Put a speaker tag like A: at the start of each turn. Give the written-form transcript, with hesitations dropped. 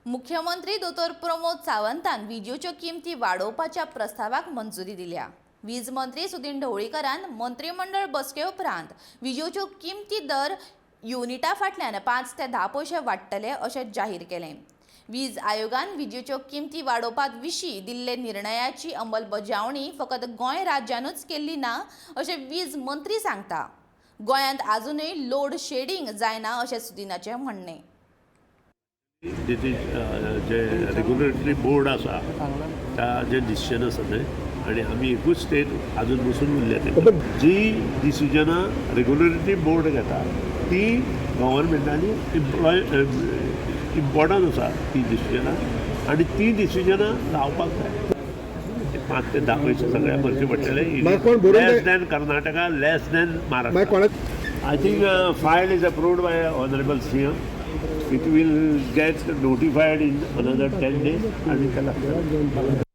A: मुख्यमंत्री दोतोर प्रमोद सावंतान विजेच्यो किमती वाडोवपाच्या प्रस्तावाक मंजुरी दिल्या। वीज मंत्री सुदीन ढवळीकरान मंत्रिमंडळ बसके उपरांत विजेच्यो किमती दर युनिटा फाटल्यान 5 ते 10 पैसे वाडटले अशें जाहीर केलें। वीज आयोगान विजेच्यो किमती वाडोवपा विशीं दिल्ले निर्णयाची अंमलबजावणी फकत गोंय राज्यानूच केल्ली ना अशें वीज मंत्री सांगता। गोंयांत आजुनूय लोड शेडिंग जायना अशें सुदीनाचें म्हणणें।
B: जे रेग्युलेटरी बोर्ड आसा जे डिसिजन आसा ते आनी आमी एकूच स्टेट आजून बसून उरले ते जी डिसिजनां रेग्युलेटरी बोर्ड घेता ती गव्हर्मेंटांनी इम्पॉर्टंट आसा ती डिसिजनां आनी ती डिसिजनां लावपाक जाय। 5 ते 10 पैसे सगळ्या भरचे पडटले less than Karnataka less than Maharashtra. I think file is approved by honourable CM. It will get notified in another 10 days and